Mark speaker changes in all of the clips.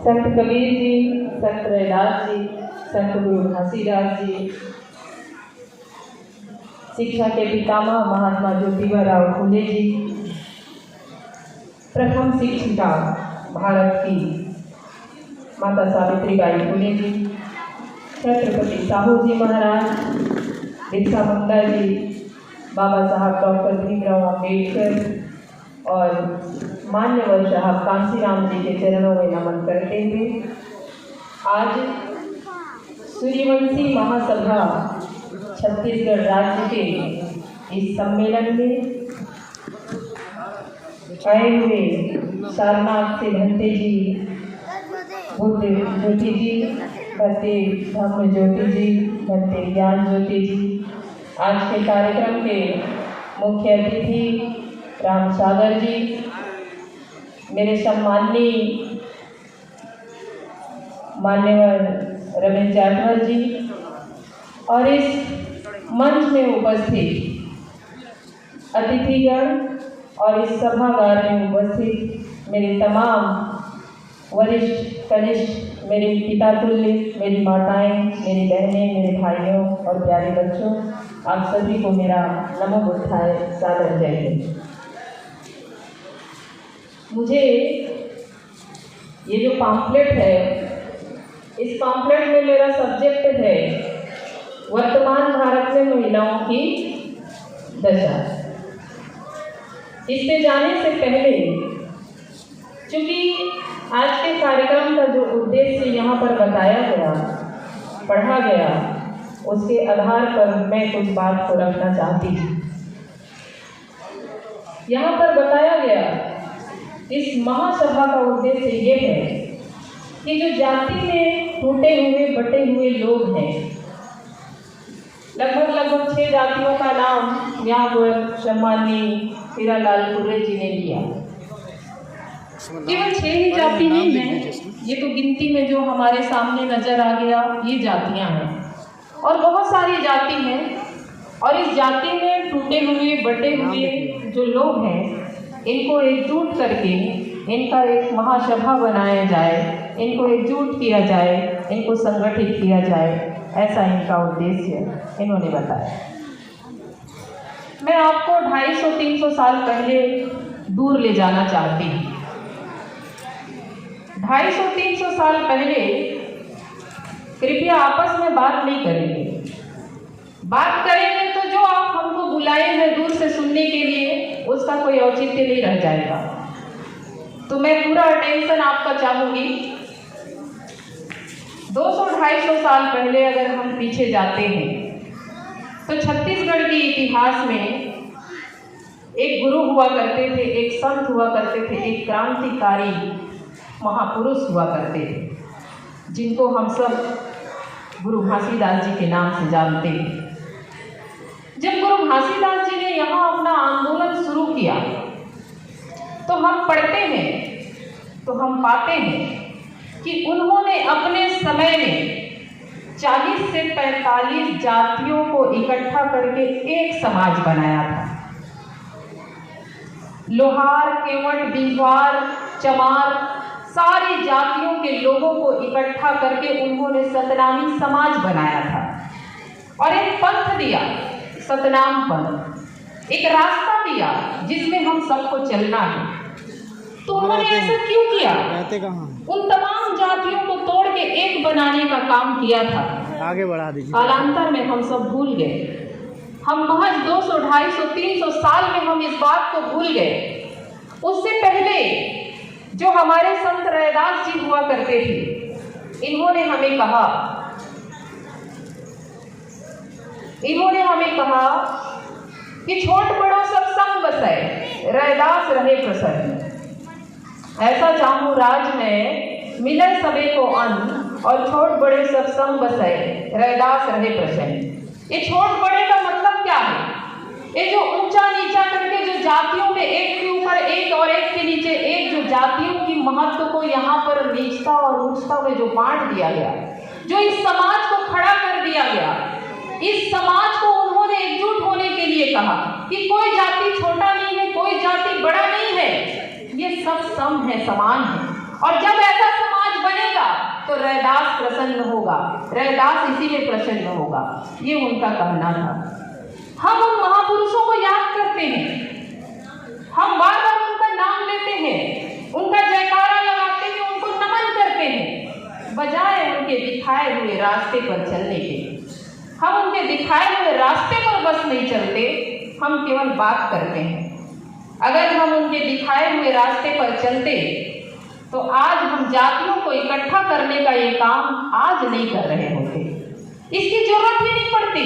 Speaker 1: संत कबीर जी, संत रैदास जी, संत गुरु घासीदास जी, शिक्षा के पितामह महात्मा ज्योतिबा फुले जी, प्रथम शिक्षिका भारत की माता सावित्रीबाई फुले जी, छत्रपति साहू जी महाराज, बिरसा मुंडा जी, बाबा साहब डॉक्टर भीमराव अम्बेडकर और मान्यवर साहब कांसीराम जी के चरणों में नमन करते हुए आज सूर्यवंशी महासभा छत्तीसगढ़ राज्य के इस सम्मेलन में आए हुए सारनाथ से भंते जी, बुद्ध ज्योति जी, भंते धम्म ज्योति जी, भंते ज्ञान ज्योति जी, आज के कार्यक्रम के मुख्य अतिथि राम सागर जी, मेरे सम्माननीय मान्यवर रमेश जाटवर जी और इस मंच में उपस्थित अतिथिगण और इस सभागार में उपस्थित मेरे तमाम वरिष्ठ कनिष्ठ, मेरे पिता तुल्य, मेरी माताएं, मेरी बहनें, मेरे भाइयों और प्यारे बच्चों, आप सभी को मेरा नमो बुद्धाय सादर जय हिंद। मुझे ये जो पॉम्फलेट है, इस पॉम्फलेट में मेरा सब्जेक्ट है वर्तमान भारत में महिलाओं की दशा। इस पे जाने से पहले, क्योंकि आज के कार्यक्रम का जो उद्देश्य यहाँ पर बताया गया, पढ़ा गया, उसके आधार पर मैं कुछ बात को रखना चाहती हूँ। यहाँ पर बताया गया, इस महासभा का उद्देश्य ये है कि जो जाति में टूटे हुए बटे हुए लोग हैं, लगभग 6 जातियों का नाम यहाँ पर सम्माननीय हीरालाल कुर्रे जी ने लिया। केवल 6 ही जाति नहीं है, ये तो गिनती में जो हमारे सामने नजर आ गया ये जातियां हैं, और बहुत सारी जाति हैं। और इस जाति में टूटे हुए बटे हुए जो लोग हैं, इनको एकजुट करके इनका एक महासभा बनाया जाए, इनको एकजुट किया जाए, इनको संगठित किया जाए, ऐसा इनका उद्देश्य इन्होंने बताया। मैं आपको 250-300 साल पहले दूर ले जाना चाहती हूँ। 250-300 साल पहले, कृपया आपस में बात नहीं करेंगे। बात करेंगे तो जो आप हमको बुलाए हैं दूर से सुनने के लिए, उसका कोई औचित्य नहीं रह जाएगा। तो मैं पूरा अटेंशन आपका चाहूंगी। 200-250 साल पहले अगर हम पीछे जाते हैं तो छत्तीसगढ़ के इतिहास में एक गुरु हुआ करते थे, एक संत हुआ करते थे, एक क्रांतिकारी महापुरुष हुआ करते थे, जिनको हम सब गुरु घासीदास जी के नाम से जानते हैं। जब गुरु घासीदास जी ने यहाँ अपना आंदोलन शुरू किया तो हम पढ़ते हैं, तो हम पाते हैं कि उन्होंने अपने समय में 40 से 45 जातियों को इकट्ठा करके एक समाज बनाया था। लोहार, केवट, बिजवार, चमार, सारी जातियों के लोगों को इकट्ठा करके उन्होंने सतनामी समाज बनाया था और एक पंथ दिया, सतनाम पंथ, एक रास्ता दिया जिसमें हम सबको चलना है। तो उन्होंने ऐसा क्यों किया? उन तमाम जातियों को तोड़ के एक बनाने का काम किया था।
Speaker 2: आगे बढ़ा दीजिए।
Speaker 1: कालांतर में हम सब भूल गए। हम महज 200, 250, 300 साल में हम इस बात को भूल गए। उससे पहले जो हमारे संत रैदास जी हुआ करते थे, इन्होंने हमें कहा कि छोट बड़ों सब संग बसै, रैदास रहे प्रसन्न। ऐसा चाहूँ राज में मिले सबे को अन्न, और छोट बड़े सब संग बसै, रैदास रहे प्रसन्न। ये छोट बड़े का मतलब क्या है? ये जो ऊंचा नीचा करके जो जातियों में एक के ऊपर एक और एक के नीचे एक जो जातियों की महत्व को यहाँ पर नीचता और ऊंचता में जो बांट दिया गया, जो इस समाज को खड़ा कर दिया गया, इस समाज को उन्होंने एकजुट होने के लिए कहा कि कोई जाति छोटा नहीं है, कोई जाति बड़ा नहीं है, ये सब सम है, समान है। और जब ऐसा समाज बने तो रैदास प्रसन्न होगा, रैदास इसी में प्रसन्न होगा, ये उनका कहना था। हम उन महापुरुषों को याद करते हैं, हम बार बार उनका नाम लेते हैं, उनका जयकारा लगाते हैं, उनको नमन करते हैं, बजाय उनके दिखाए हुए रास्ते पर चलने के। हम उनके दिखाए हुए रास्ते पर बस नहीं चलते, हम केवल बात करते हैं। अगर हम उनके दिखाए हुए रास्ते पर चलते तो आज हम जातियों को इकट्ठा करने का ये काम आज नहीं कर रहे होते, इसकी जरूरत ही नहीं पड़ती,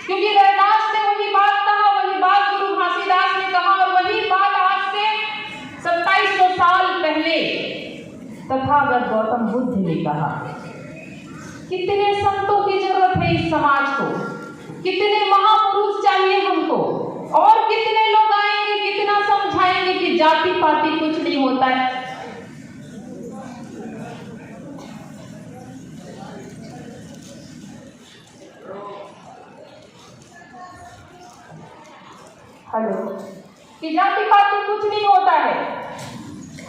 Speaker 1: क्योंकि रैदास ने वही बात कहा, वही बात गुरु घासीदास ने कहा, और वही बात आज से 2700 साल पहले तथागत गौतम बुद्ध ने कहा। कितने संतों की जरूरत है इस समाज को, कितने महापुरुष चाहिए हमको, और कितने लोग आएंगे, कितना समझाएंगे कि जाति पाति कुछ नहीं होता है। हेलो, कि जाति पाति कुछ नहीं होता है,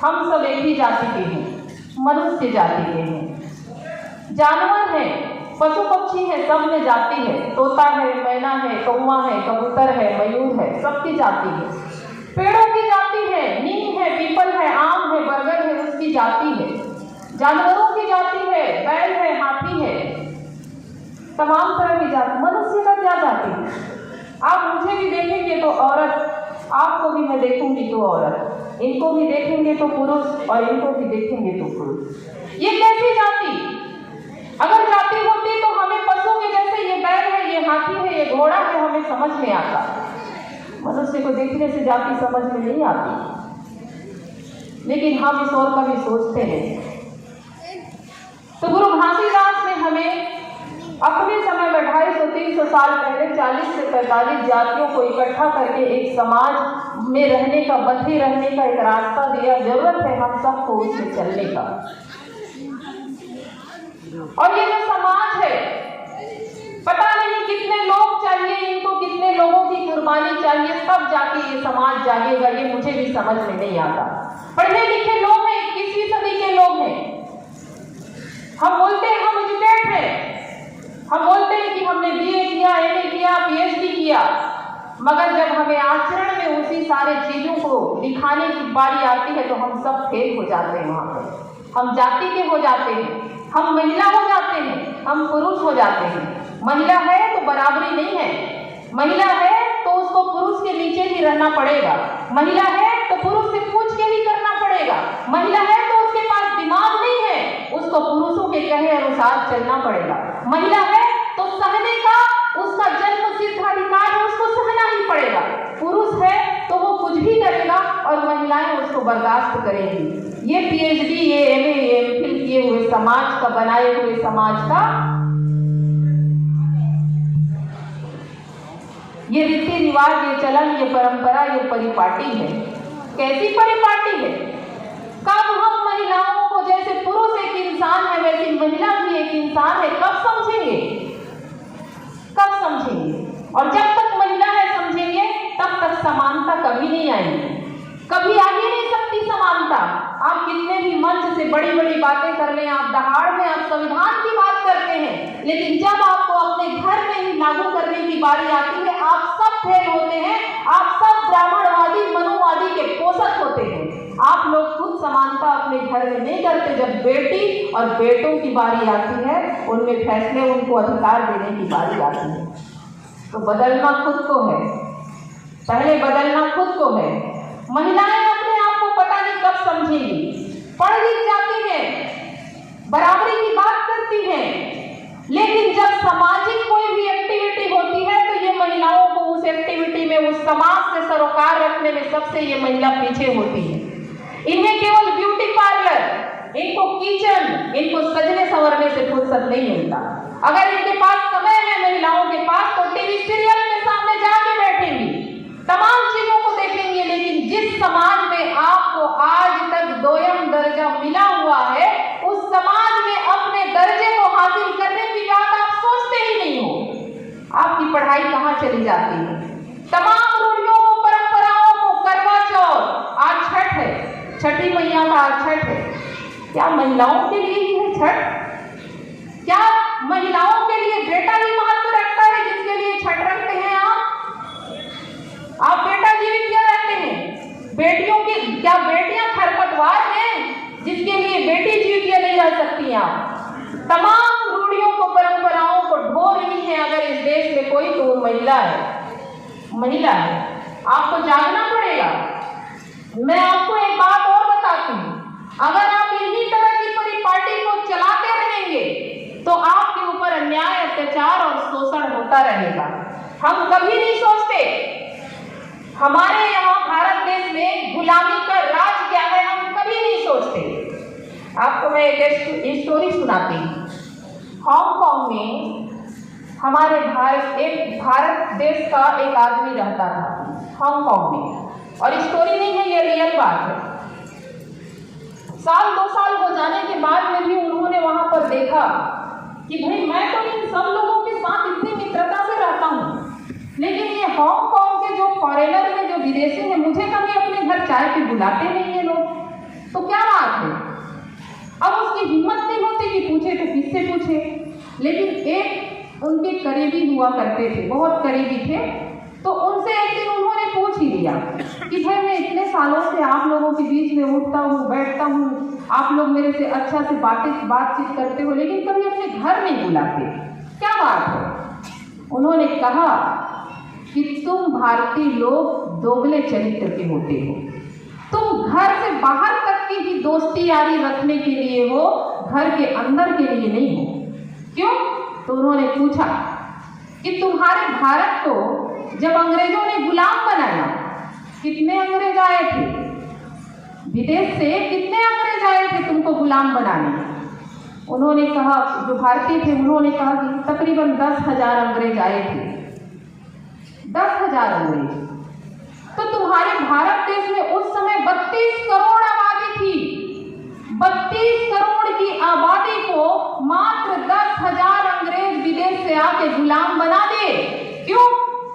Speaker 1: हम सब एक ही जाति के हैं, मनुष्य जाति के हैं। जानवर है, पशु पक्षी है, सब में जाति है, तोता है, मैना है, कौवा है, कबूतर है, मयूर है, सबकी जाति है। पेड़ों की जाति है, नीम है, पीपल है, आम है, बरगद है, उसकी जाति है। जानवरों की जाति है, बैल है, हाथी है, तमाम तरह की जाति। मनुष्य का क्या जाति है? आप मुझे भी देखेंगे तो औरत, आपको भी मैं देखूंगी तो औरत, इनको भी देखेंगे तो पुरुष, और इनको भी देखेंगे तो पुरुष। ये कैसी जाति? अगर जाति होती तो हमें पशु के जैसे ये बैल है, ये हाथी है, ये घोड़ा है, हमें समझ में आता। मनुष्य को देखने से जाति समझ में नहीं आती, लेकिन हम इस और का भी सोचते हैं। तो गुरु घासीदास ने हमें अपने समय में 250-300 साल पहले 40 से 45 जातियों को इकट्ठा करके एक समाज में रहने का, बंधे रहने का एक रास्ता दिया। जरूरत है हम सबको उसमें चलने का। और ये जो समाज है, पता नहीं कितने लोग चाहिए, इनको कितने लोगों की कुर्बानी चाहिए, तब जाके ये समाज जागेगा। ये मुझे भी समझ में नहीं आता। पढ़े लिखे लोग हैं, 21वीं सदी के लोग हैं, हम बोलते हैं हम एजुकेट हैं, हम बोलते हैं कि हमने BA किया, MA किया, PhD किया, मगर जब हमें आचरण में उसी सारे चीजों को दिखाने की बारी आती है तो हम सब फेल हो जाते हैं। वहां पर हम जाति के हो जाते हैं, हम महिला हो जाते हैं, हम पुरुष हो जाते हैं। महिला है तो बराबरी नहीं है, महिला है तो उसको पुरुष के नीचे ही रहना पड़ेगा, महिला है तो पुरुष से पूछ के ही करना पड़ेगा, महिला है तो उसके पास दिमाग नहीं है, उसको पुरुषों के कहे अनुसार चलना पड़ेगा, महिला है तो सहने का उसका जन्म सिद्ध अधिकार है, उसको सहना ही पड़ेगा। पुरुष है तो वो कुछ भी करेगा और महिलाएं उसको बर्दाश्त करेंगी। ये PhD, ये MA, ये MPhil किए हुए समाज का, बनाए हुए समाज का ये रीति रिवाज, ये चलन, ये परंपरा, ये परिपाटी है। कैसी परिपाटी है? कब हम महिलाओं को, जैसे पुरुष एक इंसान है वैसे महिला भी एक इंसान है, कब समझेंगे? कब समझेंगे? और जब तक महिला है समझेंगे तब तक समानता कभी नहीं आएगी, कभी आ ही नहीं सकती समानता। आप कितने भी मंच से बड़ी बड़ी बातें कर लें, आप दहाड़ में आप संविधान की बात करते हैं, लेकिन जब आपको अपने घर में ही लागू करने की बारी आती है आप सब फेल होते हैं। आप सब ब्राह्मणवादी, मनुवादी के पोषक होते हैं। आप लोग खुद समानता अपने घर में नहीं करते। जब बेटी और बेटों की बारी आती है, उनमें फैसले, उनको अधिकार देने की बारी आती है, तो बदलना खुद को है, पहले बदलना खुद को है। महिलाएं अपने आप को पता नहीं कब समझेंगी। पढ़ लिख जाती हैं, बराबरी की बात करती हैं, लेकिन जब सामाजिक कोई भी एक्टिविटी होती है तो ये महिलाओं को उस एक्टिविटी में, उस समाज से सरोकार रखने में सबसे ये महिला पीछे होती है। इन्हें केवल ब्यूटी पार्लर, इनको किचन, इनको सजने संवरने से फुर्सत नहीं मिलता। अगर इनके पास समय है महिलाओं के पास तो टीवी सीरियल के सामने जाके बैठेंगी, तमाम चीजों को देखेंगे। लेकिन जिस समाज में आपको आज तक दोयम दर्जा मिला हुआ है, उस समाज में अपने दर्जे को हासिल करने की बात आप सोचते ही नहीं हो। आपकी पढ़ाई कहाँ चली जाती है? तमाम रूढ़ियों को, परंपराओं को, करवा चौथ, आज छठ है, छठी मैया का आज छठ है, क्या महिलाओं के लिए ही है छठ? क्या महिलाओं के लिए बेटा ही महत्व रखता है जिसके लिए छठ रखते हैं आप बेटा जीवित क्यों रहते हैं? बेटियों की क्या बेटियां खरपतवार हैं जिसके लिए बेटी जीवित क्यों नहीं रह सकती? आप तमाम रूढ़ियों को, परंपराओं को ढो रही हैं अगर इस देश में कोई तो महिला है। आपको जागना पड़ेगा। मैं आपको एक बात और बताती हूँ, अगर आप इन्हीं तरह की परिपाटी को चलाते रहेंगे तो आपके ऊपर अन्याय, अत्याचार और शोषण होता रहेगा। हम कभी नहीं सोचते हमारे यहाँ भारत देश में गुलामी का राज क्या है, हम कभी नहीं सोचते। आपको मैं एक स्टोरी सुनाती हूँ। हांगकांग में हमारे भारत देश का एक आदमी रहता था हांगकांग में, और स्टोरी नहीं है, ये रियल बात है। साल 2 साल हो जाने के बाद में भी उन्होंने वहां पर देखा कि भाई मैं तो इन सब लोगों के साथ इतनी मित्रता से रहता हूँ, लेकिन ये हांगकांग के जो फॉरेनर हैं, जो विदेशी हैं, मुझे कभी अपने घर चाय पे बुलाते नहीं ये लोग, तो क्या बात है? अब उसकी हिम्मत नहीं होती कि पूछे तो किससे पूछे। लेकिन एक उनके करीबी हुआ करते थे, बहुत करीबी थे, तो उनसे एक दिन उन्होंने पूछ ही लिया कि भाई मैं इतने सालों से आप लोगों के बीच में उठता हूँ, बैठता हूँ, आप लोग मेरे से अच्छा से बातचीत करते हो, लेकिन कभी अपने घर नहीं बुलाते, क्या बात है? उन्होंने कहा कि तुम भारतीय लोग दोगले चरित्र के होते हो, तुम घर से बाहर तक की ही दोस्ती यारी रखने के लिए हो, घर के अंदर के लिए नहीं हो। क्यों? तो उन्होंने पूछा कि तुम्हारे भारत को जब अंग्रेजों ने गुलाम बनाया, कितने अंग्रेज आए थे विदेश से, कितने अंग्रेज आए थे तुमको गुलाम बनाने? उन्होंने कहा, जो भारतीय थे उन्होंने कहा कि तकरीबन 10,000 अंग्रेज आए थे। 10,000 अंग्रेज। तो तुम्हारे भारत देश में उस समय 32 करोड़ आबादी थी। 32 करोड़ की आबादी को मात्र 10,000 अंग्रेज विदेश से आके गुलाम बना दे। क्यों?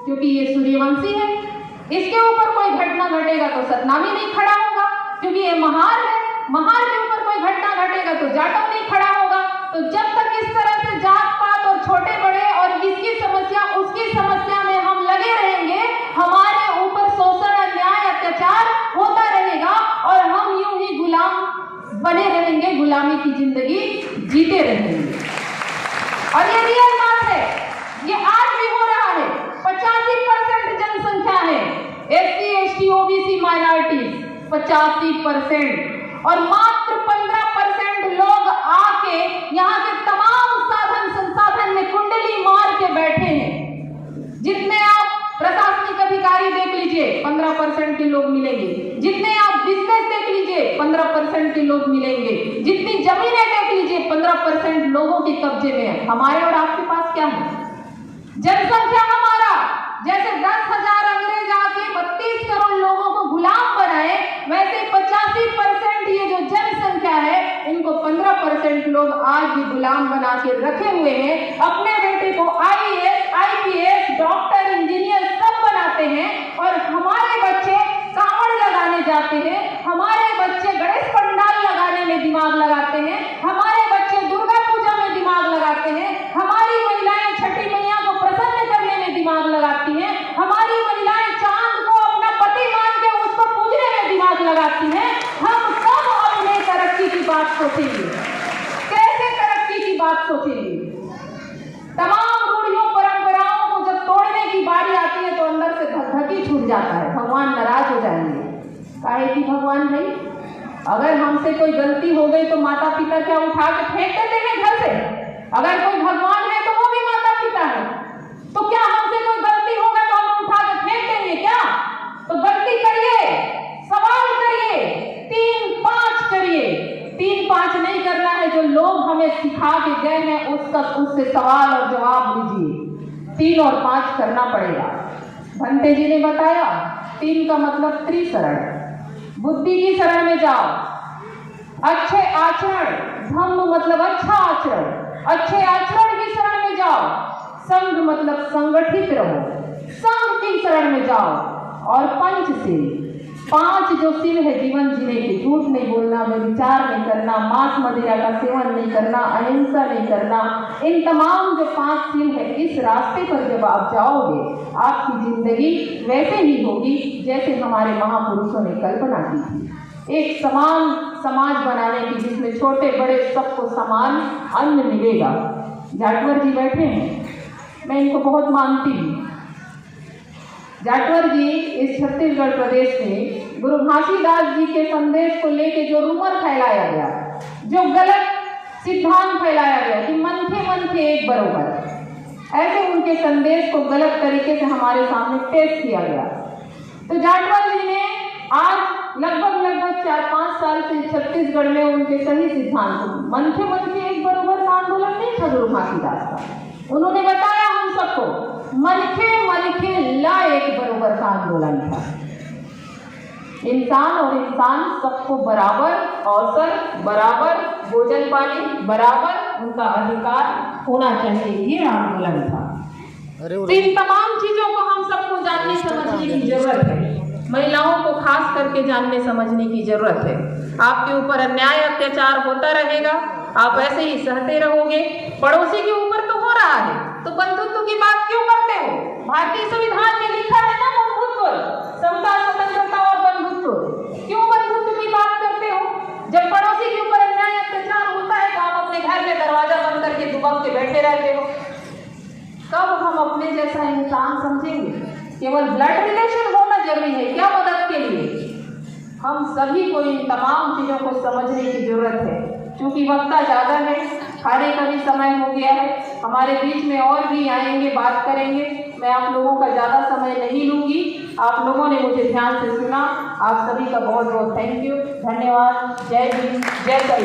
Speaker 1: क्योंकि ये सूर्यवंशी है, इसके ऊपर कोई घटना घटेगा तो सतनामी नहीं खड़ा होगा, क्योंकि ये महार है, महार के ऊपर कोई घटना घटेगा तो जाटव नहीं खड़ा होगा। तो जब तक इस तरह से जात पात और छोटे बड़े और इसकी समस्या उसकी समस्या में हम लगे रहेंगे, हमारे ऊपर शोषण, अन्याय, अत्याचार होता रहेगा और हम यूं ही गुलाम बने रहेंगे, गुलामी की जिंदगी जीते रहेंगे। और ये रियल बात है, ये आज भी हो रहा है। 85% जनसंख्या है SC, ST, OBC माइनॉरिटीज, 85%, और मात्र 15% लोग आके यहाँ के तमाम साधन संसाधन में कुंडली मार के बैठे हैं। जितने आप प्रशासनिक अधिकारी देख लीजिए 15% के लोग मिलेंगे, जितने आप बिजनेस देख लीजिए 15% के लोग मिलेंगे, जितनी जमीनें देख लीजिए 15% लोगों के कब्जे में है। हमारे और आपके पास क्या है? जनसंख्या हमारा जैसे 10,000 अंग्रेज आके 32 करोड़ लोगों को गुलाम बनाए, वैसे 85% ये जो जनसंख्या है इनको 15% लोग आज भी गुलाम बना के रखे हुए हैं। अपने बेटे को IAS, IPS, डॉक्टर, इंजीनियर सब बनाते हैं, और हमारे बच्चे कांवड़ लगाने जाते हैं, हमारे बच्चे गणेश पंडाल लगाने में दिमाग लगाते हैं, हमारे बच्चे दुर्गा पूजा में दिमाग लगाते हैं, हमारी महिलाएं छठी मैया को प्रसन्न करने में दिमाग लगाती हैं, हमारी महिलाएं चांद को अपना पति मान के उसको पूजने में दिमाग लगाती हैं। हम कब अपने तरक्की की बात सोचेंगे? कैसे तरक्की की बात सोचेंगे? तमाम रूढ़ियों परंपराओं को जब तोड़ने की बारी आती है तो अंदर से धकधकी छूट जाता है, भगवान नाराज हो जाएंगे। काहे कि भगवान नहीं, अगर हमसे कोई गलती हो गई तो माता पिता क्या उठा के फेंक देते हैं घर से? अगर कोई भगवान है तो वो भी माता पिता है, तो क्या हमसे कोई गलती होगा तो हम उठा के फेंक देंगे क्या? तो गलती करिए, सवाल करिए, 3-5 करिए। 3-5 नहीं करना है, जो लोग हमें सिखा के गए हैं उससे सवाल और जवाब लीजिए। 3 और 5 करना पड़ेगा। भंते जी ने बताया 3 का मतलब त्रिशरण, बुद्धि की शरण में जाओ, अच्छे आचरण, धम्म मतलब अच्छा आचरण, अच्छे आचरण की शरण में जाओ, संघ मतलब संगठित रहो, संघ की शरण में जाओ, और पंचशील, 5 जो सील है जीवन जीने के, झूठ नहीं बोलना, व्यभिचार नहीं करना, मांस मदिरा का सेवन नहीं करना, अहिंसा नहीं करना, इन तमाम जो 5 सील है, इस रास्ते पर जब आप जाओगे आपकी जिंदगी वैसे ही होगी जैसे हमारे महापुरुषों ने कल्पना की थी। एक समान समाज बनाने की, जिसमें छोटे बड़े सबको समान अन्न मिलेगा। जाटवर जी बैठे हैं, मैं इनको बहुत मानती हूँ। जाटवर जी इस छत्तीसगढ़ प्रदेश में गुरु घासीदास जी के संदेश को लेके जो रूमर फैलाया गया, जो गलत सिद्धांत फैलाया गया कि मन थे एक बरोबर, ऐसे उनके संदेश को गलत तरीके से हमारे सामने पेश किया गया। तो जाटवर जी ने आज लगभग 4-5 साल से छत्तीसगढ़ में उनके सही सिद्धांत, मन थे एक बरोबर का आंदोलन नहीं था गुरु घासीदास का। उन्होंने बताया हम सबको मन खे ला एक बरोबर का आंदोलन था। इंसान और इंसान सबको बराबर अवसर, बराबर भोजन पानी, बराबर उनका अधिकार होना चाहिए, ये आंदोलन था। तो इन तमाम चीजों को हम सबको जानने समझने की जरूरत है। महिलाओं को खास करके जानने समझने की जरूरत है। आपके ऊपर अन्याय अत्याचार होता रहेगा, आप ऐसे ही सहते रहोगे। पड़ोसी के ऊपर तो हो रहा है, तो बंधुत्व की बात क्यों करते हो? भारतीय संविधान में लिखा है ना, बंधुत्व, समता, स्वतंत्रता और बंधुत्व। क्यों बंधुत्व की बात करते हो? जब पड़ोसी के ऊपर अन्याय अत्याचार होता है तो आप अपने घर में दरवाजा बंद करके दुबक के बैठे रहते हो। कब हम अपने जैसा इंसान समझेंगे? केवल ब्लड रिलेशन होना जरूरी है क्या मदद के लिए? हम सभी को इन तमाम चीजों को समझने की जरूरत है। क्योंकि वक्त ज़्यादा है, खाने का भी समय हो गया है, हमारे बीच में और भी आएंगे, बात करेंगे। मैं आप लोगों का ज़्यादा समय नहीं लूँगी। आप लोगों ने मुझे ध्यान से सुना, आप सभी का बहुत बहुत थैंक यू, धन्यवाद। जय हिंद, जय कल।